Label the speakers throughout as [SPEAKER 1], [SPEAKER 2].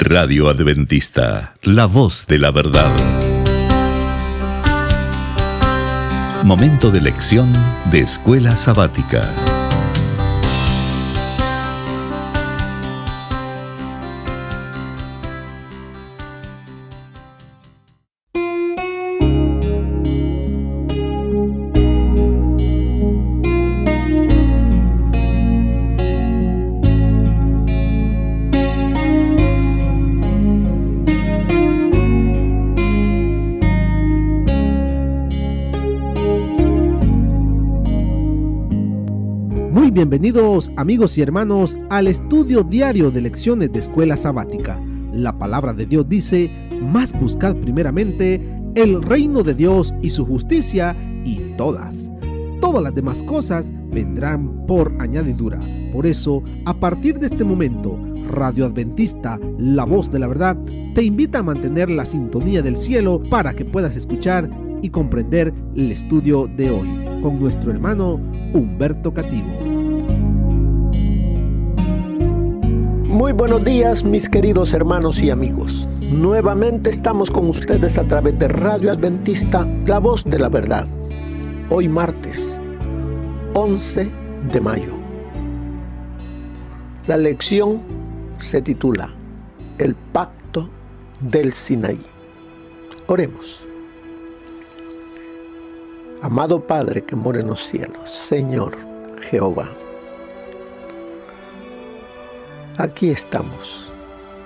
[SPEAKER 1] Radio Adventista, la voz de la verdad. Momento de lección de Escuela Sabática.
[SPEAKER 2] Bienvenidos amigos y hermanos al estudio diario de lecciones de Escuela Sabática. La palabra de Dios dice: mas buscad primeramente el reino de Dios y su justicia, y todas las demás cosas vendrán por añadidura. Por eso, a partir de este momento, Radio Adventista, la voz de la verdad, te invita a mantener la sintonía del cielo para que puedas escuchar y comprender el estudio de hoy con nuestro hermano Humberto Cativo.
[SPEAKER 3] Muy buenos días, mis queridos hermanos y amigos. Nuevamente estamos con ustedes a través de Radio Adventista, la voz de la verdad. Hoy martes 11 de mayo. La lección se titula El pacto del Sinaí. Oremos. Amado Padre que mora en los cielos, Señor Jehová, aquí estamos,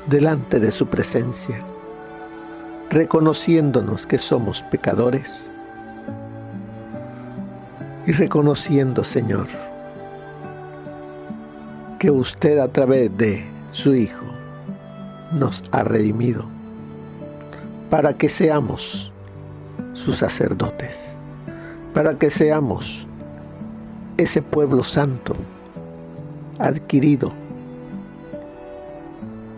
[SPEAKER 3] delante de su presencia, reconociéndonos que somos pecadores y reconociendo, Señor, que usted a través de su Hijo nos ha redimido para que seamos sus sacerdotes, para que seamos ese pueblo santo adquirido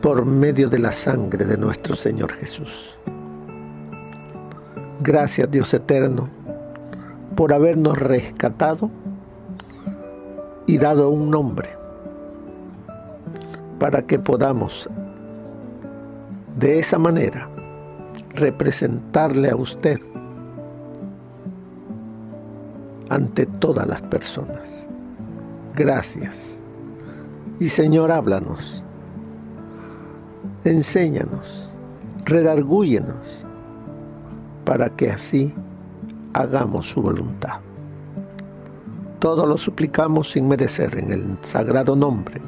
[SPEAKER 3] por medio de la sangre de nuestro Señor Jesús. Gracias, Dios eterno, por habernos rescatado y dado un nombre para que podamos de esa manera representarle a usted ante todas las personas. Gracias. Y Señor, háblanos. Enséñanos, redargúyenos, para que así hagamos su voluntad. Todo lo suplicamos sin merecer en el sagrado nombre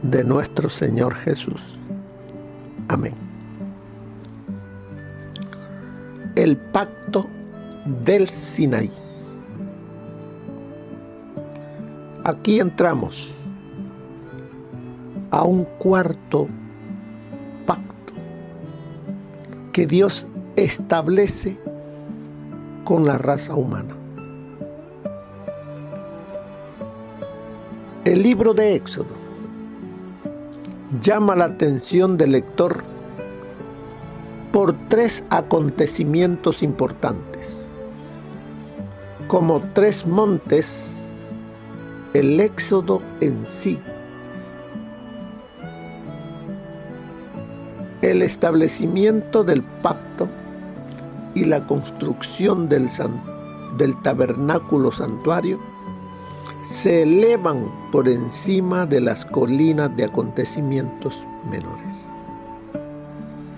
[SPEAKER 3] de nuestro Señor Jesús. Amén. El pacto del Sinaí. Aquí entramos a un cuarto pacto que Dios establece con la raza humana. El libro de Éxodo llama la atención del lector por tres acontecimientos importantes. Como tres montes, el Éxodo en sí, el establecimiento del pacto y la construcción del tabernáculo santuario se elevan por encima de las colinas de acontecimientos menores.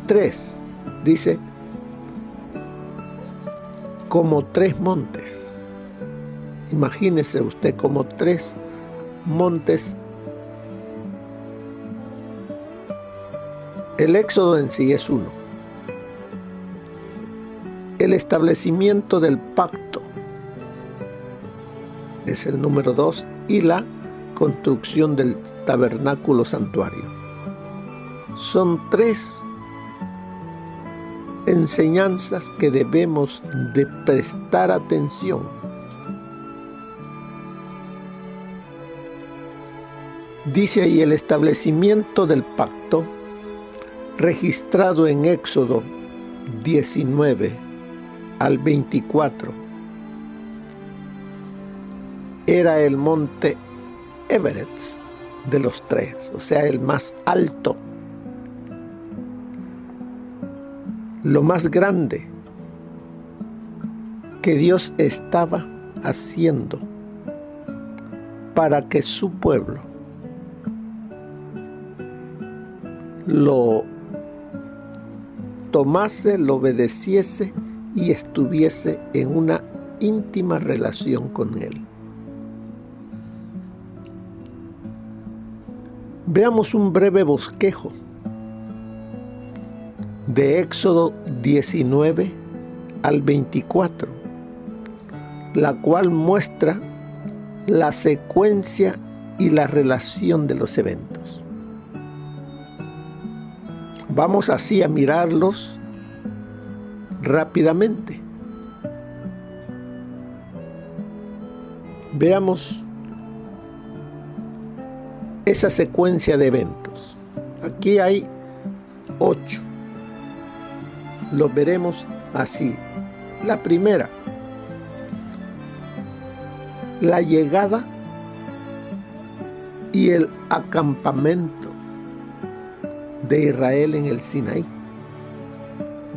[SPEAKER 3] 3, dice, como tres montes. Imagínese usted como tres montes. El Éxodo en sí es uno. El establecimiento del pacto es el número 2 y la construcción del tabernáculo santuario. Son tres enseñanzas que debemos de prestar atención. Dice ahí el establecimiento del pacto registrado en Éxodo 19 al 24. Era el monte Everest de los tres, o sea, el más alto. lo más grande que Dios estaba haciendo para que su pueblo lo tomase, lo obedeciese y estuviese en una íntima relación con Él. Veamos un breve bosquejo de Éxodo 19 al 24, la cual muestra la secuencia y la relación de los eventos. Vamos así a mirarlos rápidamente. Veamos esa secuencia de eventos. Aquí hay 8. Los veremos así. La primera, la llegada y el acampamento de Israel en el Sinaí,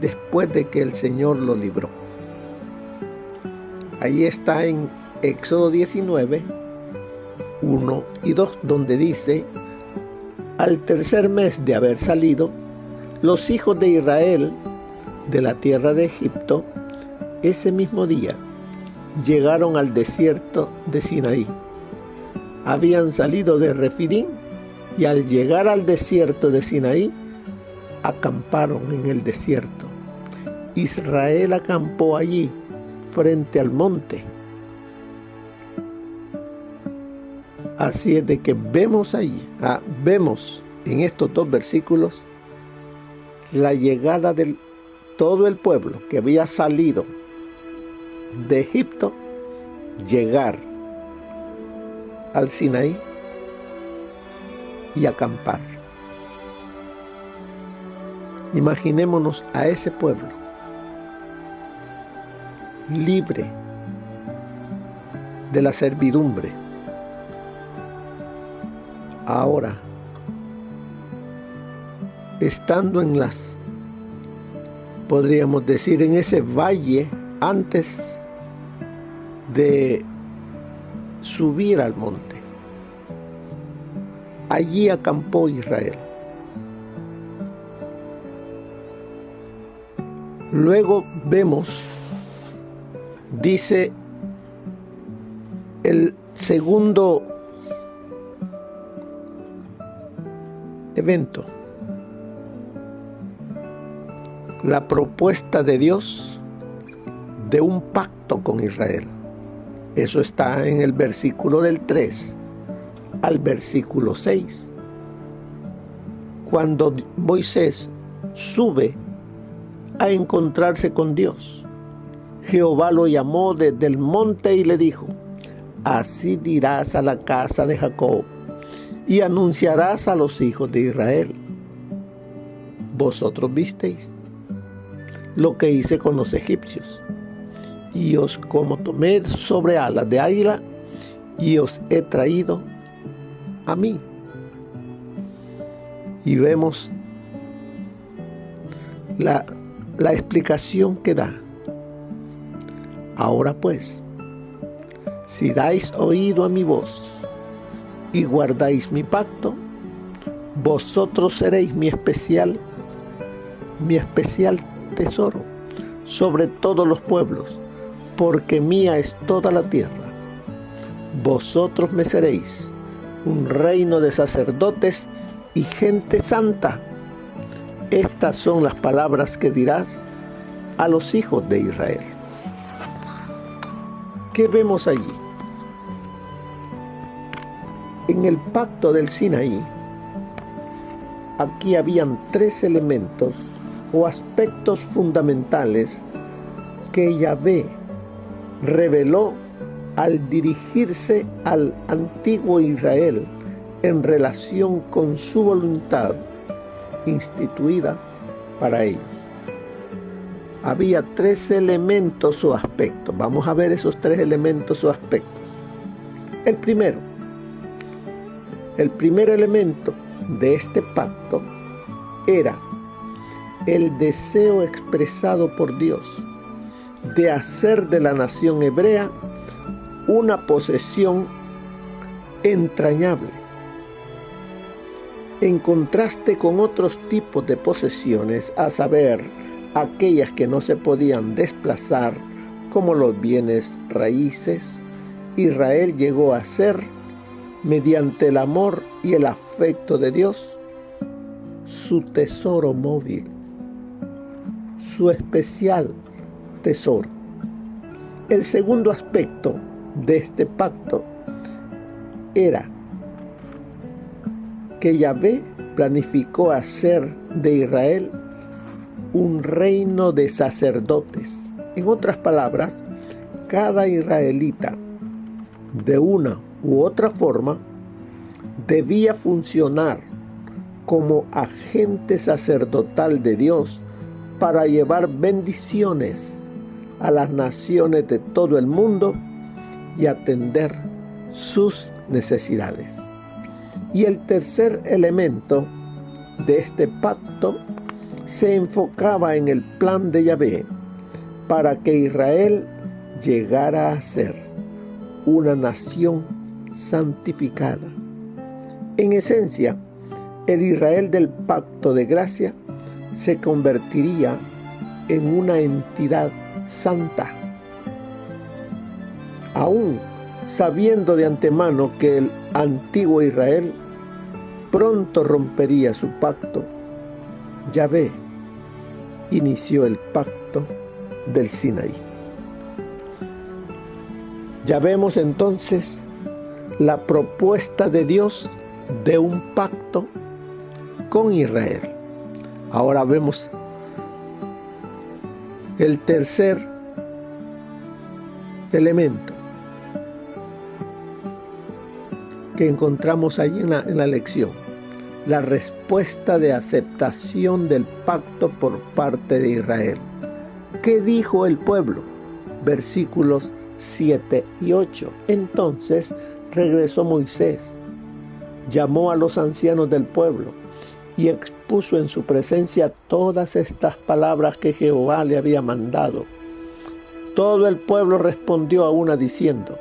[SPEAKER 3] después de que el Señor lo libró. Ahí está en Éxodo 19, 1 y 2, donde dice: al tercer mes de haber salido, los hijos de Israel de la tierra de Egipto, ese mismo día, llegaron al desierto de Sinaí. Habían salido de Refidim y al llegar al desierto de Sinaí, acamparon en el desierto. Israel acampó allí, frente al monte. Así es de que vemos allí, vemos en estos dos versículos la llegada de todo el pueblo que había salido de Egipto, llegar al Sinaí y acampar. Imaginémonos a ese pueblo libre de la servidumbre. Ahora, estando en podríamos decir, en ese valle antes de subir al monte. Allí acampó Israel. Luego vemos, dice el segundo evento, la propuesta de Dios de un pacto con Israel. Eso está en el versículo del 3 al versículo 6. Cuando Moisés sube a encontrarse con Dios, Jehová lo llamó desde el monte y le dijo: así dirás a la casa de Jacob y anunciarás a los hijos de Israel: vosotros visteis lo que hice con los egipcios, y os como tomé sobre alas de águila, y os he traído a mí. Y vemos la explicación que da. Ahora pues, si dais oído a mi voz y guardáis mi pacto, vosotros seréis mi especial tesoro sobre todos los pueblos, porque mía es toda la tierra. Vosotros me seréis un reino de sacerdotes y gente santa. Estas son las palabras que dirás a los hijos de Israel. ¿Qué vemos allí? En el pacto del Sinaí, aquí habían 3 elementos o aspectos fundamentales que Yahvé reveló al dirigirse al antiguo Israel en relación con su voluntad instituida para ellos. Había 3 elementos o aspectos. Vamos a ver esos 3 elementos o aspectos. El primer elemento de este pacto era el deseo expresado por Dios de hacer de la nación hebrea una posesión entrañable, en contraste con otros tipos de posesiones, a saber, aquellas que no se podían desplazar, como los bienes raíces. Israel llegó a ser, mediante el amor y el afecto de Dios, su tesoro móvil, su especial tesoro. El segundo aspecto de este pacto era que Yahvé planificó hacer de Israel un reino de sacerdotes. En otras palabras, cada israelita, de una u otra forma, debía funcionar como agente sacerdotal de Dios para llevar bendiciones a las naciones de todo el mundo y atender sus necesidades. Y el tercer elemento de este pacto se enfocaba en el plan de Yahvé para que Israel llegara a ser una nación santificada. En esencia, el Israel del pacto de gracia se convertiría en una entidad santa, aún sabiendo de antemano que el antiguo Israel pronto rompería su pacto. Yahvé inició el pacto del Sinaí. Ya vemos entonces la propuesta de Dios de un pacto con Israel. Ahora vemos el tercer elemento que encontramos allí en la lección: la respuesta de aceptación del pacto por parte de Israel. ¿Qué dijo el pueblo? Versículos 7 y 8. Entonces regresó Moisés, llamó a los ancianos del pueblo y expuso en su presencia todas estas palabras que Jehová le había mandado. Todo el pueblo respondió a una diciendo: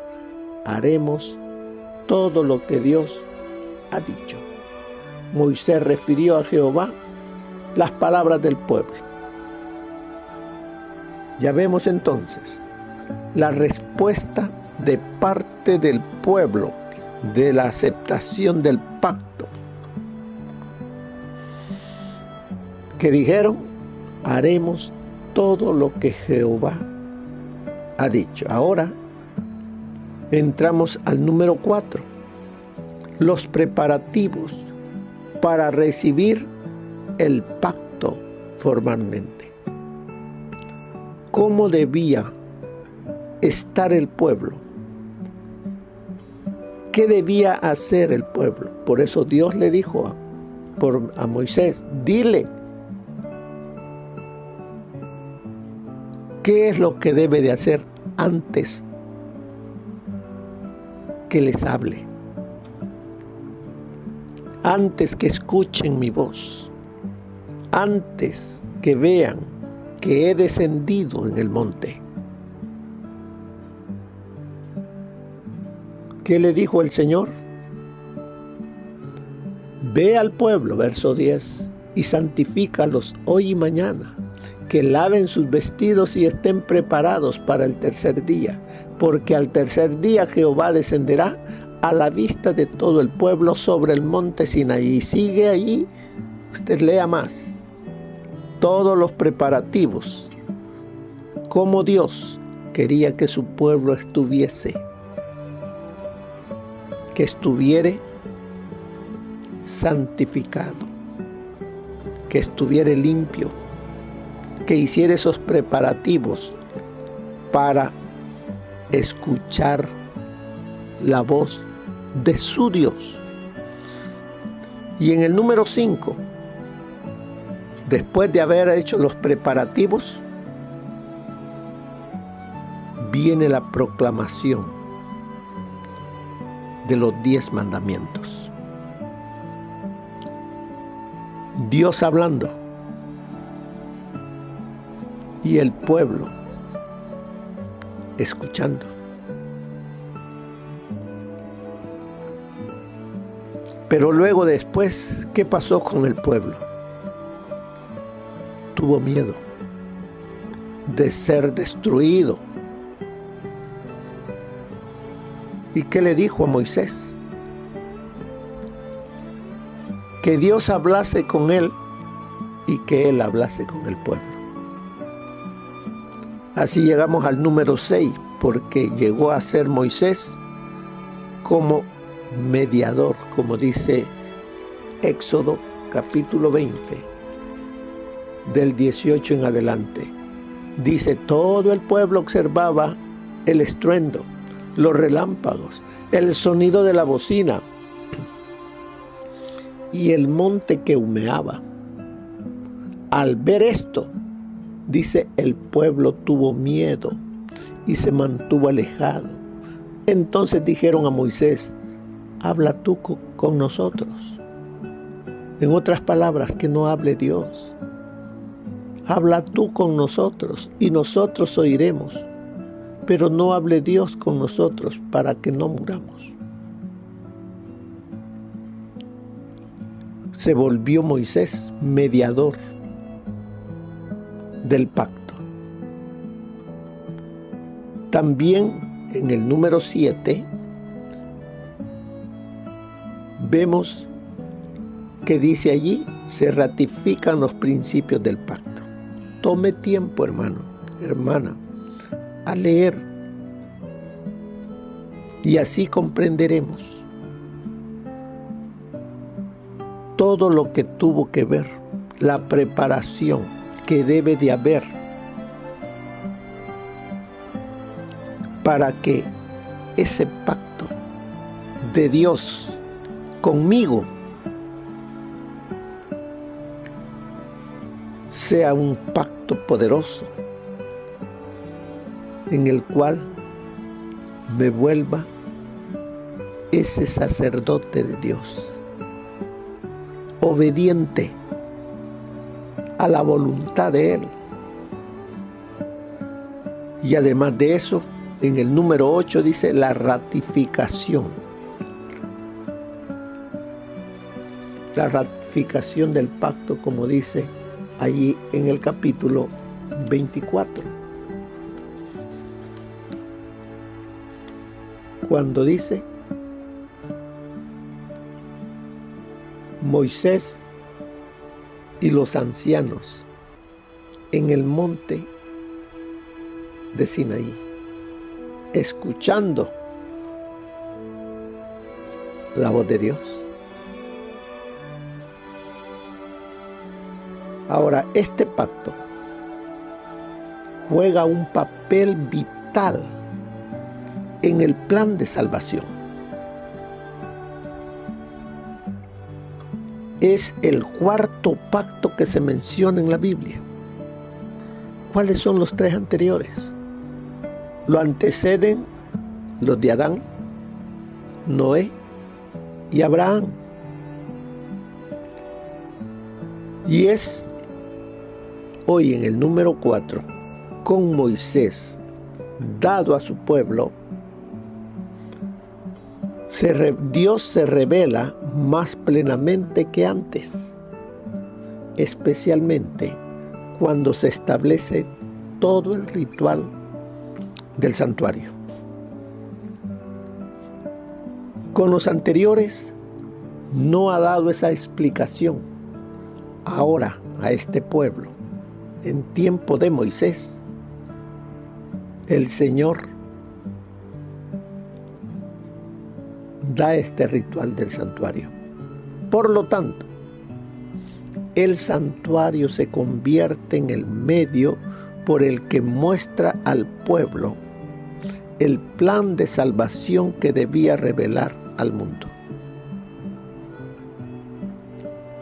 [SPEAKER 3] haremos todo lo que Dios ha dicho. Moisés refirió a Jehová las palabras del pueblo. Ya vemos entonces la respuesta de parte del pueblo de la aceptación del pacto, que dijeron: haremos todo lo que Jehová ha dicho. Ahora entramos al número 4, los preparativos para recibir el pacto formalmente. ¿Cómo debía estar el pueblo? ¿Qué debía hacer el pueblo? Por eso Dios le dijo a Moisés: dile qué es lo que debe de hacer antes que les hable, antes que escuchen mi voz, antes que vean que he descendido en el monte. ¿Qué le dijo el Señor? Ve al pueblo, verso 10, y santifícalos hoy y mañana, que laven sus vestidos y estén preparados para el tercer día, porque al tercer día Jehová descenderá a la vista de todo el pueblo sobre el monte Sinaí. Y sigue allí, usted lea más, todos los preparativos, como Dios quería que su pueblo estuviese, que estuviere santificado, que estuviera limpio, que hiciera esos preparativos para escuchar la voz de su Dios. Y en el número 5, después de haber hecho los preparativos, viene la proclamación de los 10 mandamientos. Dios hablando y el pueblo escuchando. Pero luego después, ¿qué pasó con el pueblo? Tuvo miedo de ser destruido. ¿Y qué le dijo a Moisés? Que Dios hablase con él y que él hablase con el pueblo. Así llegamos al número 6, porque llegó a ser Moisés como mediador, como dice Éxodo capítulo 20, del 18 en adelante. Dice: todo el pueblo observaba el estruendo, los relámpagos, el sonido de la bocina y el monte que humeaba. Al ver esto, dice, el pueblo tuvo miedo y se mantuvo alejado. Entonces dijeron a Moisés: habla tú con nosotros. En otras palabras, que no hable Dios. Habla tú con nosotros y nosotros oiremos, pero no hable Dios con nosotros para que no muramos. Se volvió Moisés mediador del pacto. También en el número 7 vemos que dice allí: se ratifican los principios del pacto. Tome tiempo, hermano, hermana, a leer, y así comprenderemos todo lo que tuvo que ver, la preparación que debe de haber para que ese pacto de Dios conmigo sea un pacto poderoso en el cual me vuelva ese sacerdote de Dios, obediente a la voluntad de Él. Y además de eso, en el número 8 dice la ratificación. La ratificación del pacto, como dice allí en el capítulo 24. Cuando dice: Moisés y los ancianos en el monte de Sinaí, escuchando la voz de Dios. Ahora, este pacto juega un papel vital en el plan de salvación. Es el cuarto pacto que se menciona en la Biblia. ¿Cuáles son los 3 anteriores? Lo anteceden los de Adán, Noé y Abraham. Y es hoy en el número 4, con Moisés, dado a su pueblo, Dios se revela más plenamente que antes, especialmente cuando se establece todo el ritual del santuario. Con los anteriores no ha dado esa explicación. Ahora a este pueblo, en tiempo de Moisés, el Señor da este ritual del santuario. Por lo tanto, el santuario se convierte en el medio por el que muestra al pueblo el plan de salvación que debía revelar al mundo.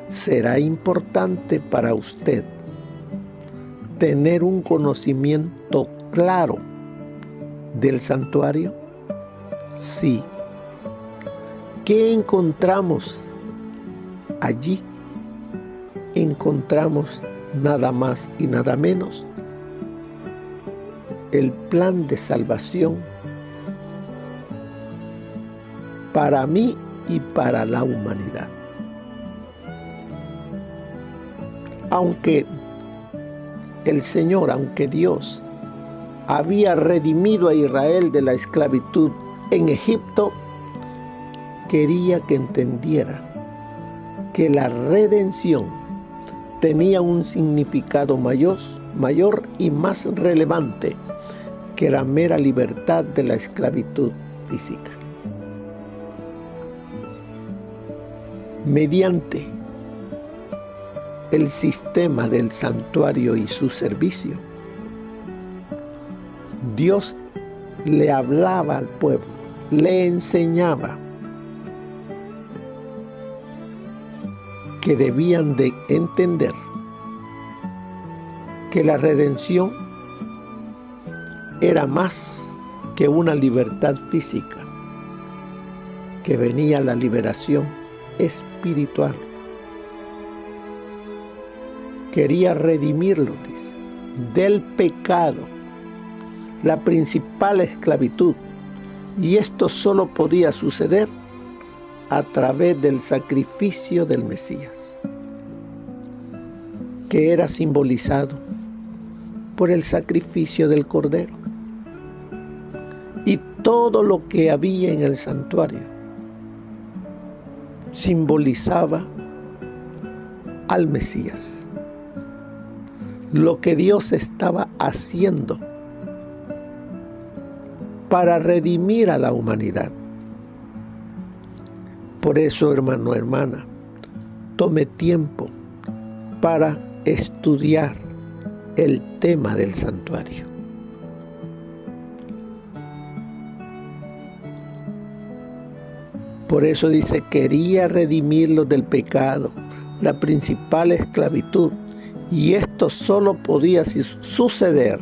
[SPEAKER 3] Será importante para usted tener un conocimiento claro del santuario. Sí. ¿Qué encontramos allí? Encontramos nada más y nada menos el plan de salvación para mí y para la humanidad. Aunque el Señor, aunque Dios había redimido a Israel de la esclavitud en Egipto, quería que entendiera que la redención tenía un significado mayor y más relevante que la mera libertad de la esclavitud física. Mediante el sistema del santuario y su servicio, Dios le hablaba al pueblo, le enseñaba que debían de entender que la redención era más que una libertad física, que venía la liberación espiritual. Quería redimirlo, dice, del pecado, la principal esclavitud, y esto solo podía suceder a través del sacrificio del Mesías, que era simbolizado por el sacrificio del Cordero. Y todo lo que había en el santuario simbolizaba al Mesías, lo que Dios estaba haciendo para redimir a la humanidad. Por eso, hermano, hermana, tome tiempo para estudiar el tema del santuario. Por eso dice, quería redimirlos del pecado, la principal esclavitud, y esto solo podía suceder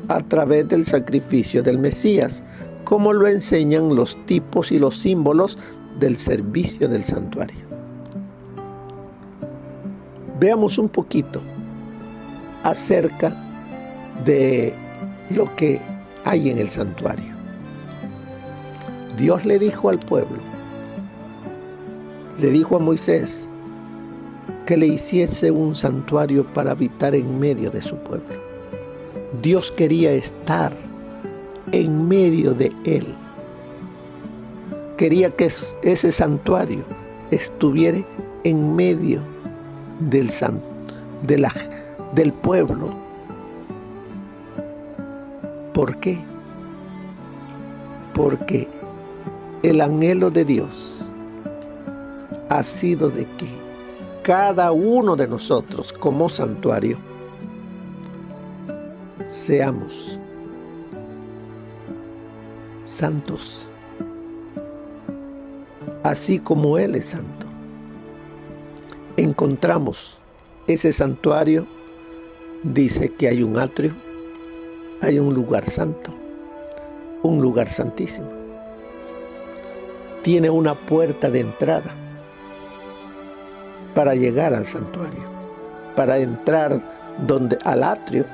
[SPEAKER 3] a través del sacrificio del Mesías, como lo enseñan los tipos y los símbolos del servicio del santuario. Veamos un poquito acerca de lo que hay en el santuario. Dios le dijo al pueblo, le dijo a Moisés que le hiciese un santuario para habitar en medio de su pueblo. Dios quería estar en medio de él. Quería que ese santuario estuviera en medio del pueblo. ¿Por qué? Porque el anhelo de Dios ha sido de que cada uno de nosotros como santuario seamos santos, así como Él es santo. Encontramos ese santuario, dice que hay un atrio, hay un lugar santo, un lugar santísimo. Tiene una puerta de entrada para llegar al santuario, para entrar al atrio,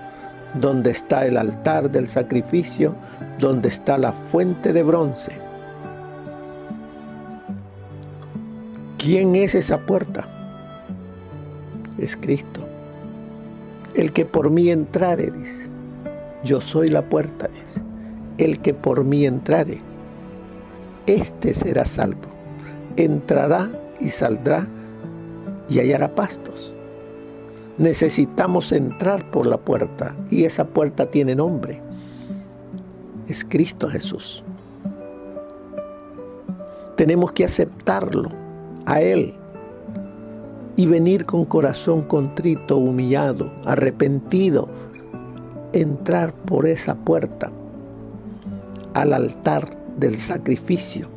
[SPEAKER 3] donde está el altar del sacrificio, donde está la fuente de bronce. ¿Quién es esa puerta? Es Cristo. El que por mí entrare, dice. Yo soy la puerta, dice. El que por mí entrare, este será salvo. Entrará y saldrá y hallará pastos. Necesitamos entrar por la puerta, y esa puerta tiene nombre. Es Cristo Jesús. Tenemos que aceptarlo a Él y venir con corazón contrito, humillado, arrepentido, entrar por esa puerta al altar del sacrificio.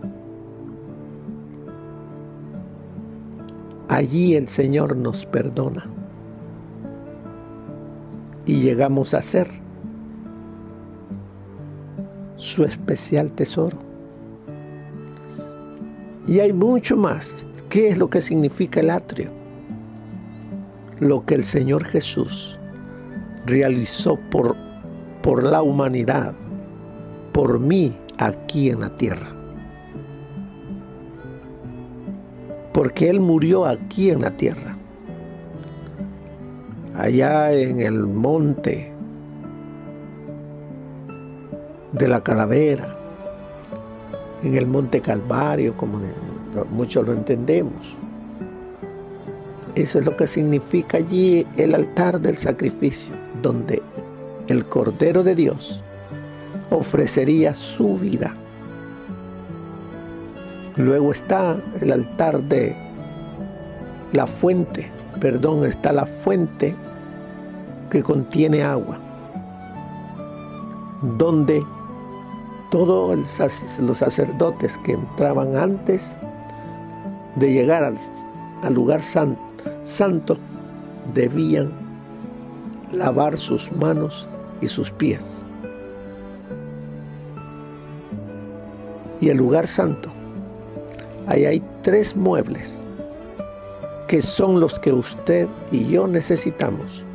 [SPEAKER 3] Allí el Señor nos perdona y llegamos a ser su especial tesoro. Y hay mucho más. ¿Qué es lo que significa el atrio? Lo que el Señor Jesús realizó por por la humanidad, por mí aquí en la tierra. Porque Él murió aquí en la tierra. Allá en el monte de la Calavera, en el monte Calvario, como muchos lo entendemos. Eso es lo que significa allí el altar del sacrificio, donde el Cordero de Dios ofrecería su vida. Luego está el altar de la fuente, está la fuente que contiene agua, donde todos los sacerdotes que entraban antes de llegar al lugar santo debían lavar sus manos y sus pies. Y el lugar santo, ahí hay 3 muebles que son los que usted y yo necesitamos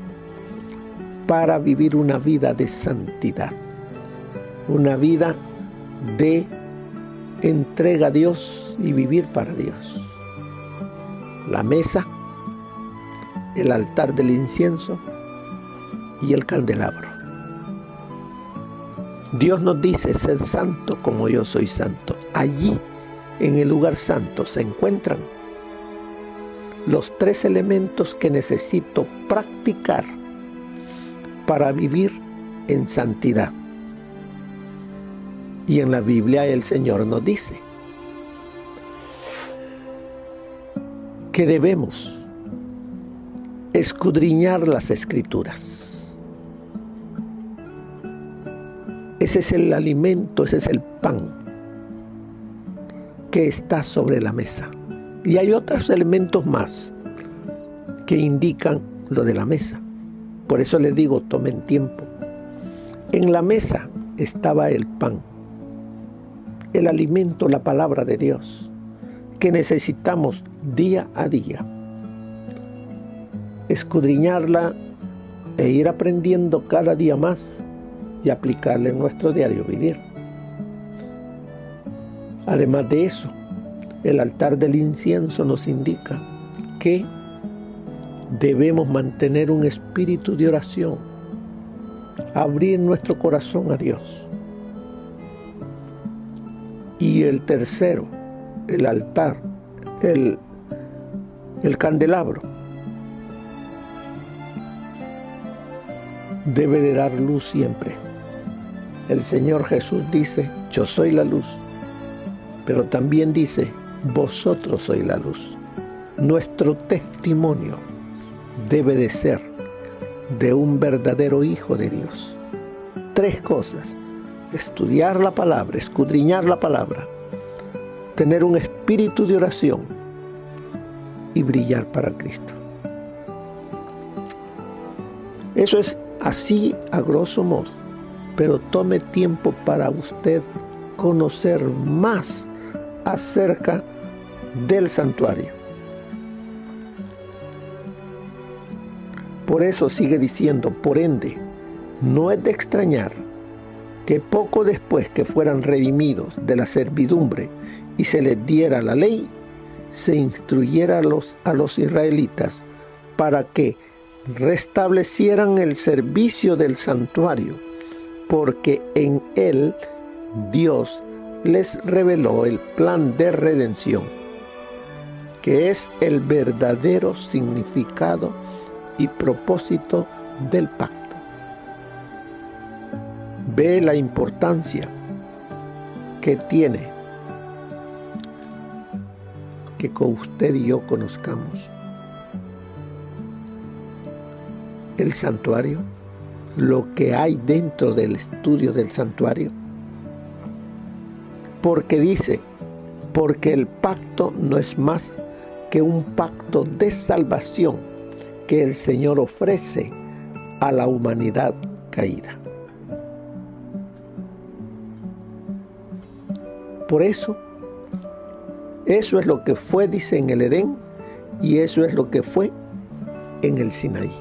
[SPEAKER 3] para vivir una vida de santidad, una vida de entrega a Dios y vivir para Dios. La mesa, el altar del incienso y el candelabro. Dios nos dice: sed santo como yo soy santo. Allí, en el lugar santo, se encuentran los 3 elementos que necesito practicar para vivir en santidad. Y en la Biblia el Señor nos dice que debemos escudriñar las Escrituras. Ese es el alimento, ese es el pan que está sobre la mesa. Y hay otros elementos más que indican lo de la mesa. Por eso les digo, tomen tiempo. En la mesa estaba el pan, el alimento, la palabra de Dios, que necesitamos día a día. Escudriñarla e ir aprendiendo cada día más y aplicarla en nuestro diario vivir. Además de eso, el altar del incienso nos indica que debemos mantener un espíritu de oración, abrir nuestro corazón a Dios. Y el tercero, el altar, el candelabro, debe de dar luz siempre. El Señor Jesús dice: yo soy la luz, pero también dice: vosotros sois la luz. Nuestro testimonio debe de ser de un verdadero hijo de Dios. 3 cosas: estudiar la palabra, escudriñar la palabra, tener un espíritu de oración y brillar para Cristo. Eso es así a grosso modo, pero tome tiempo para usted conocer más acerca del santuario. Por eso sigue diciendo: por ende, no es de extrañar que poco después que fueran redimidos de la servidumbre y se les diera la ley, se instruyera a los israelitas para que restablecieran el servicio del santuario, porque en él Dios les reveló el plan de redención, que es el verdadero significado y propósito del pacto. Ve la importancia que tiene que con usted y yo conozcamos el santuario, lo que hay dentro del estudio del santuario. Porque dice: porque el pacto no es más que un pacto de salvación que el Señor ofrece a la humanidad caída. Por eso es lo que fue, dice, en el Edén, y eso es lo que fue en el Sinaí.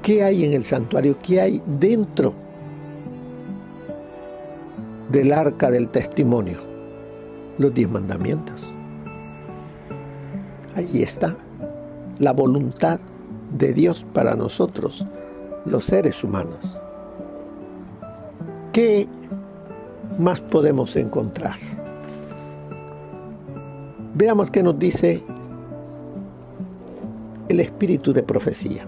[SPEAKER 3] ¿Qué hay en el santuario? ¿Qué hay dentro del arca del testimonio? Los 10 mandamientos. Ahí está la voluntad de Dios para nosotros, los seres humanos. ¿Qué más podemos encontrar? Veamos qué nos dice el espíritu de profecía.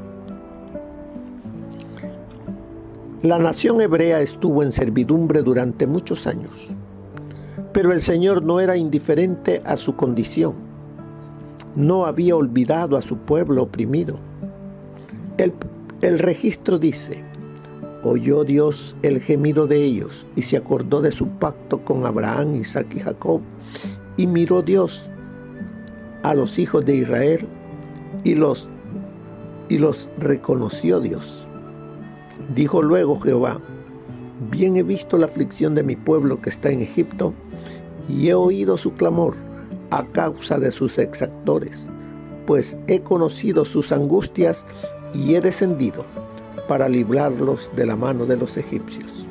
[SPEAKER 3] La nación hebrea estuvo en servidumbre durante muchos años, pero el Señor no era indiferente a su condición. No había olvidado a su pueblo oprimido. El registro dice: oyó Dios el gemido de ellos y se acordó de su pacto con Abraham, Isaac y Jacob, y miró Dios a los hijos de Israel y los reconoció Dios. Dijo luego Jehová: bien he visto la aflicción de mi pueblo que está en Egipto, y he oído su clamor a causa de sus exactores, pues he conocido sus angustias y he descendido para librarlos de la mano de los egipcios.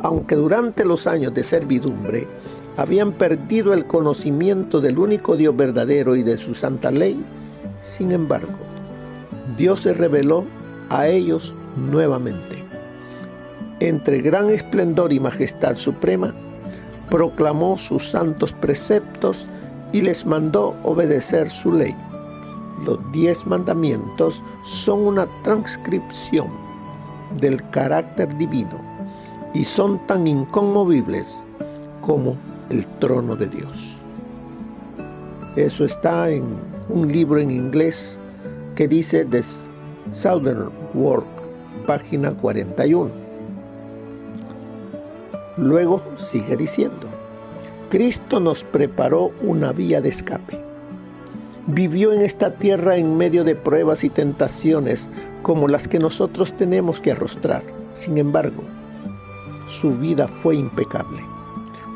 [SPEAKER 3] Aunque durante los años de servidumbre habían perdido el conocimiento del único Dios verdadero y de su santa ley, sin embargo, Dios se reveló a ellos nuevamente. Entre gran esplendor y majestad suprema, proclamó sus santos preceptos y les mandó obedecer su ley. Los 10 mandamientos son una transcripción del carácter divino y son tan inconmovibles como el trono de Dios. Eso está en un libro en inglés que dice The Southern World, página 41. Luego sigue diciendo: Cristo nos preparó una vía de escape. Vivió en esta tierra en medio de pruebas y tentaciones como las que nosotros tenemos que arrostrar. Sin embargo, su vida fue impecable.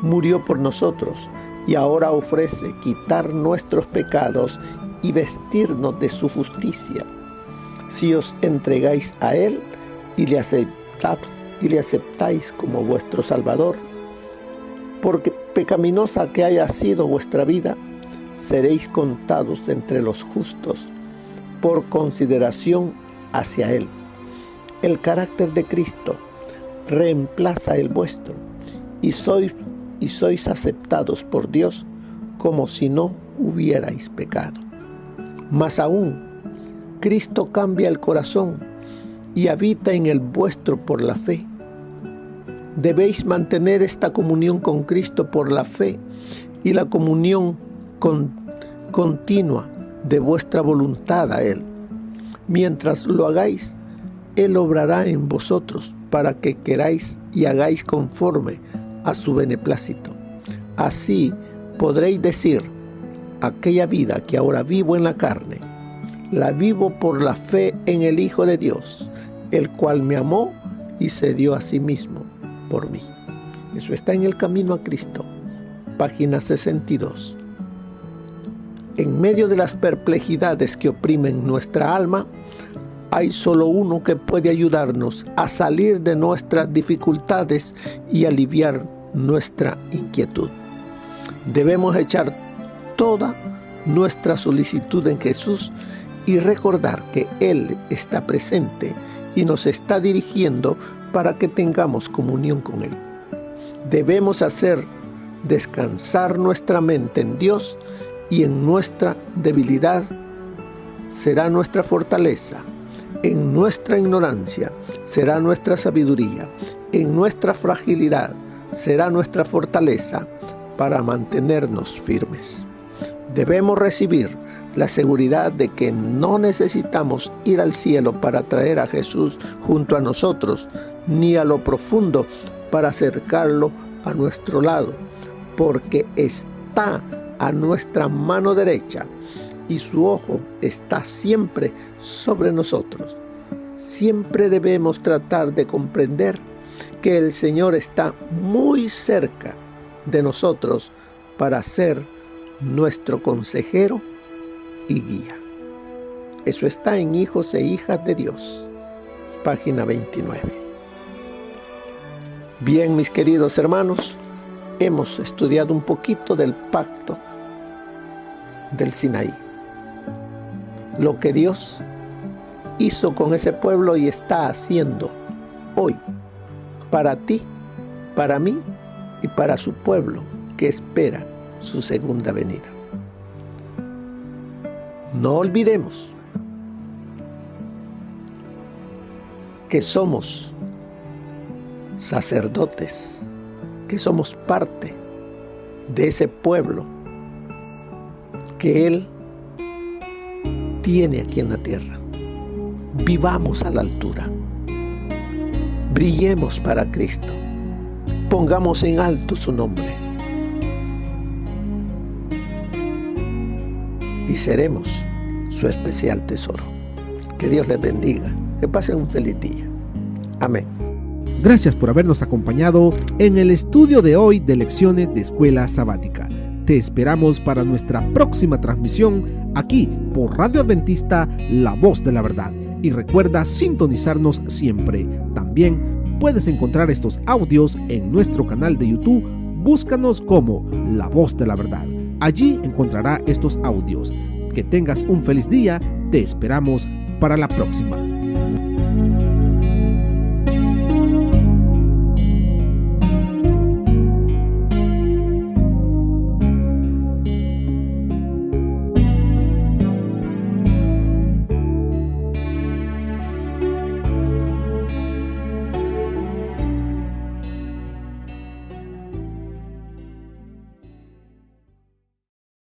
[SPEAKER 3] Murió por nosotros y ahora ofrece quitar nuestros pecados y vestirnos de su justicia. Si os entregáis a Él y le aceptáis como vuestro Salvador, porque pecaminosa que haya sido vuestra vida, seréis contados entre los justos por consideración hacia Él. El carácter de Cristo reemplaza el vuestro y sois aceptados por Dios como si no hubierais pecado. Más aún, Cristo cambia el corazón y habita en el vuestro por la fe. Debéis mantener esta comunión con Cristo por la fe y la comunión continua de vuestra voluntad a Él. Mientras lo hagáis, Él obrará en vosotros para que queráis y hagáis conforme a su beneplácito. Así podréis decir: aquella vida que ahora vivo en la carne, la vivo por la fe en el Hijo de Dios, el cual me amó y se dio a sí mismo por mí. Eso está en El Camino a Cristo, página 62. En medio de las perplejidades que oprimen nuestra alma, hay solo uno que puede ayudarnos a salir de nuestras dificultades y aliviar nuestra inquietud. Debemos echar toda nuestra solicitud en Jesús y recordar que Él está presente y nos está dirigiendo para que tengamos comunión con Él. Debemos hacer descansar nuestra mente en Dios, y en nuestra debilidad será nuestra fortaleza. En nuestra ignorancia será nuestra sabiduría. En nuestra fragilidad será nuestra fortaleza para mantenernos firmes. Debemos recibir la seguridad de que no necesitamos ir al cielo para traer a Jesús junto a nosotros, ni a lo profundo para acercarlo a nuestro lado, porque está a nuestra mano derecha y su ojo está siempre sobre nosotros. Siempre debemos tratar de comprender que el Señor está muy cerca de nosotros para ser nuestro consejero y guía. Eso está en Hijos e Hijas de Dios, página 29. Bien, mis queridos hermanos, hemos estudiado un poquito del pacto del Sinaí. Lo que Dios hizo con ese pueblo y está haciendo hoy para ti, para mí y para su pueblo que espera su segunda venida. No olvidemos que somos sacerdotes, que somos parte de ese pueblo que Él tiene aquí en la tierra. Vivamos a la altura, brillemos para Cristo, pongamos en alto su nombre y seremos su especial tesoro. Que Dios les bendiga, que pasen un feliz día. Amén.
[SPEAKER 2] Gracias por habernos acompañado en el estudio de hoy de lecciones de Escuela Sabática. Te esperamos para nuestra próxima transmisión aquí por Radio Adventista, La Voz de la Verdad. Y recuerda sintonizarnos siempre. También puedes encontrar estos audios en nuestro canal de YouTube. Búscanos como La Voz de la Verdad. Allí encontrará estos audios. Que tengas un feliz día. Te esperamos para la próxima.